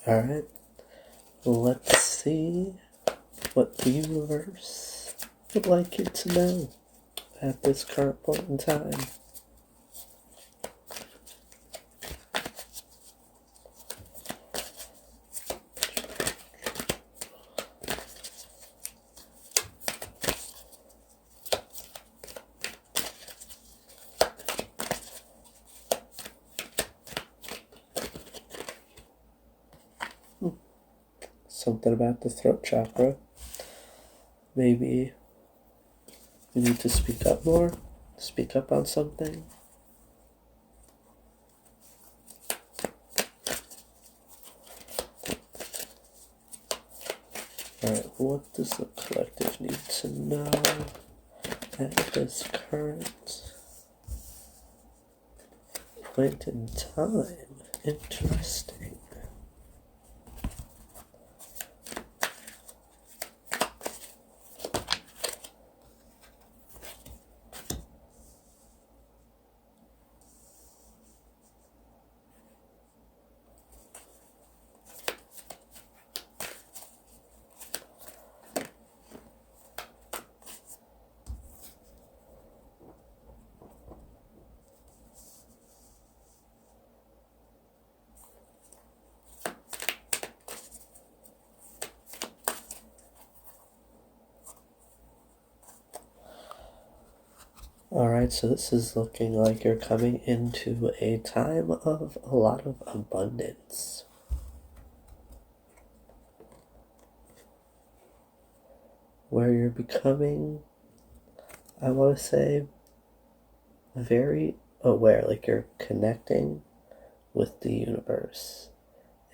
Alright, let's see what the universe would like you to know at this current point in time. Something about the throat chakra. Maybe you need to speak up more, speak up on something. Alright, what does the collective need to know at this current point in time? Interesting. Alright, so this is looking like you're coming into a time of a lot of abundance. Where you're becoming, I want to say, very aware, like you're connecting with the universe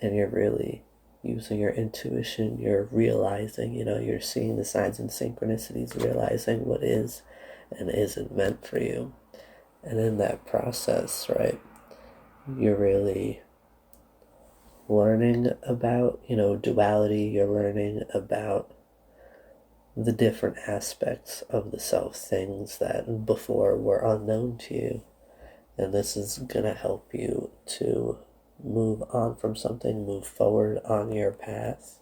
and you're really using your intuition, you're realizing, you're seeing the signs and synchronicities, realizing what is and isn't meant for you. And in that process, right, you're really learning about, duality, you're learning about the different aspects of the self, things that before were unknown to you. And this is going to help you to move on from something, move forward on your path.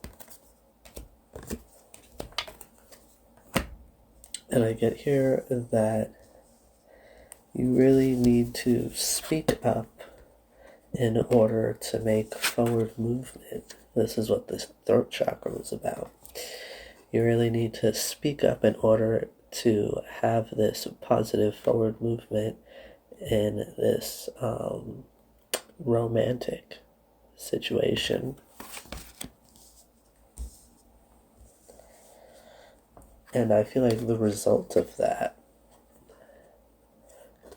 And I get here that you really need to speak up in order to make forward movement. This is what this throat chakra was about. You really need to speak up in order to have this positive forward movement in this romantic situation. And I feel like the result of that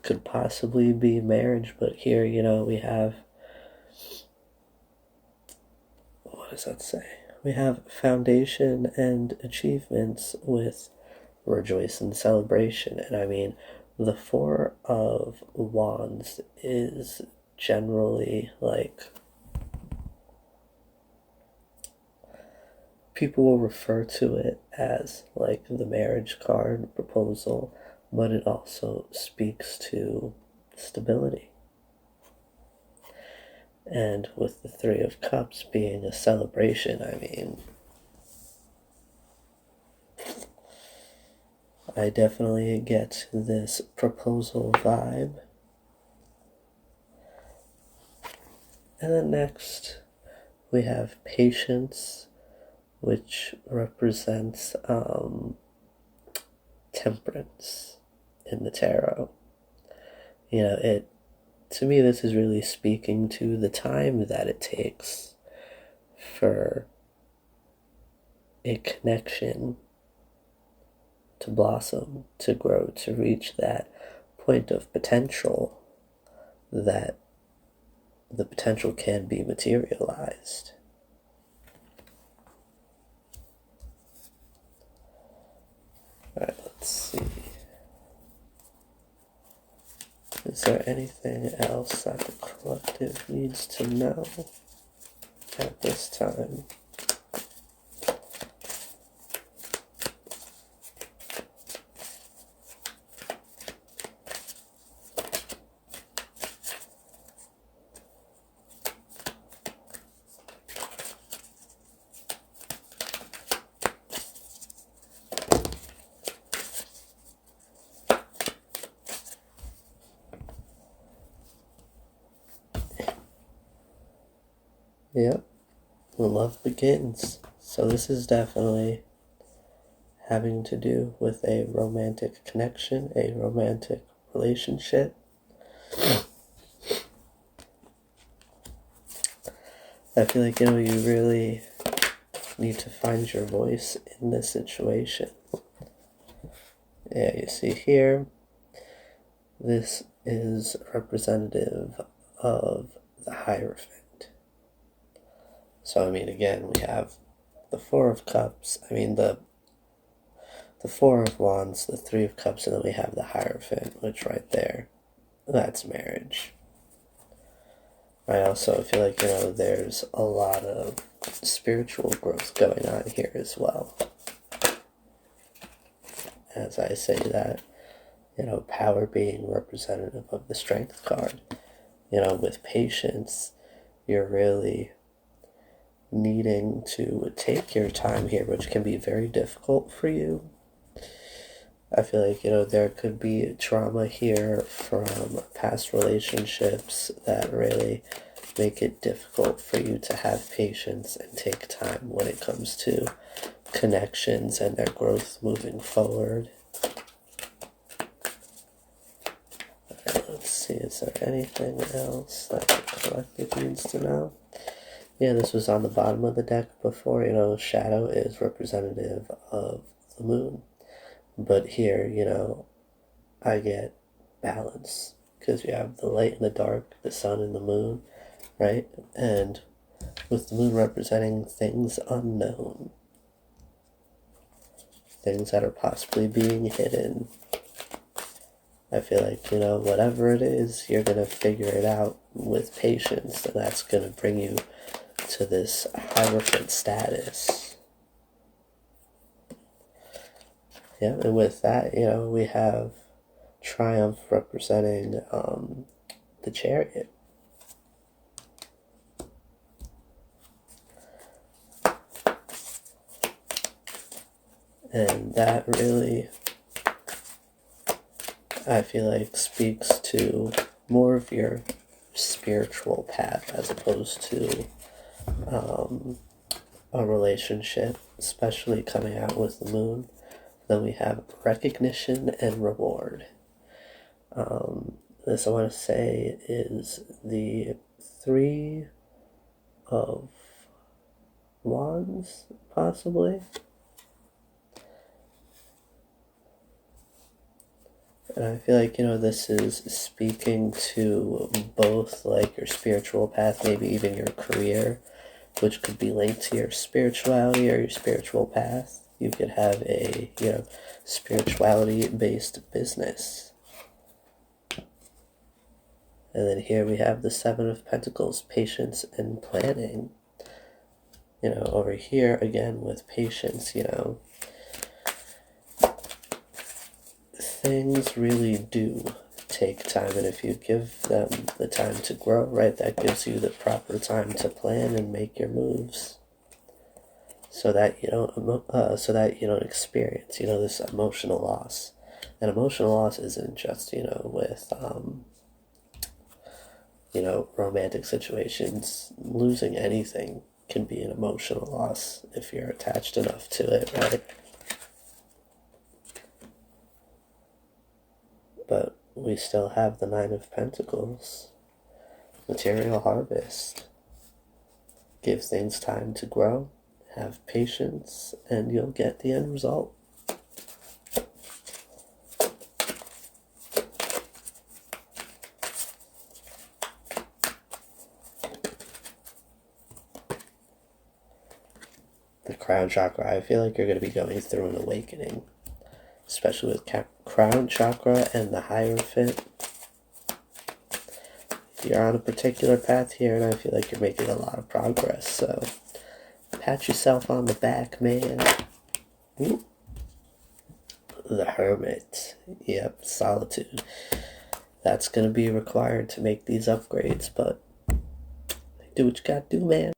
could possibly be marriage, but here, we have, what does that say? We have foundation and achievements with rejoice and celebration. And I mean, the Four of Wands is generally like, people will refer to it as like the marriage card proposal, but it also speaks to stability. And with the Three of Cups being a celebration, I mean, I definitely get this proposal vibe. And then next, we have patience, which represents temperance in the tarot. To me, this is really speaking to the time that it takes for a connection to blossom, to grow, to reach that point of potential, that the potential can be materialized. Alright, let's see. Is there anything else that the collective needs to know at this time? Yep. When love begins. So this is definitely having to do with a romantic connection, a romantic relationship. I feel like, you really need to find your voice in this situation. Yeah, you see here, this is representative of the Hierophant. So, I mean, again, we have the Four of Cups, the Four of Wands, the Three of Cups, and then we have the Hierophant, which right there, that's marriage. I also feel like, there's a lot of spiritual growth going on here as well. As I say that, power being representative of the Strength card. With patience, you're really needing to take your time here, which can be very difficult for you. I feel like, there could be trauma here from past relationships that really make it difficult for you to have patience and take time when it comes to connections and their growth moving forward. Alright, let's see, is there anything else that the collective needs to know? Yeah, this was on the bottom of the deck before. Shadow is representative of the moon. But here, I get balance. Because you have the light and the dark, the sun and the moon, right? And with the moon representing things unknown. Things that are possibly being hidden. I feel like, whatever it is, you're going to figure it out with patience. And that's going to bring you to this Hierophant status. Yeah, and with that, we have Triumph representing the Chariot. And that really, I feel like, speaks to more of your spiritual path as opposed to a relationship, especially coming out with the moon. Then we have recognition and reward. This, I want to say, is the Three of Wands, possibly. And I feel like, this is speaking to both, like, your spiritual path, maybe even your career, which could be linked to your spirituality or your spiritual path. You could have a, spirituality-based business. And then here we have the Seven of Pentacles, patience and planning. Over here, again, with patience, things really do take time, and if you give them the time to grow, right, that gives you the proper time to plan and make your moves, so that you don't experience, this emotional loss. And emotional loss isn't just, with romantic situations. Losing anything can be an emotional loss if you're attached enough to it, right? But we still have the Nine of Pentacles. Material harvest. Give things time to grow, have patience, and you'll get the end result. The crown chakra, I feel like you're going to be going through an awakening, especially with crown chakra and the Hierophant. You're on a particular path here, and I feel like you're making a lot of progress, so pat yourself on the back, man. Ooh. The Hermit. Yep, solitude. That's going to be required to make these upgrades, but do what you gotta do, man.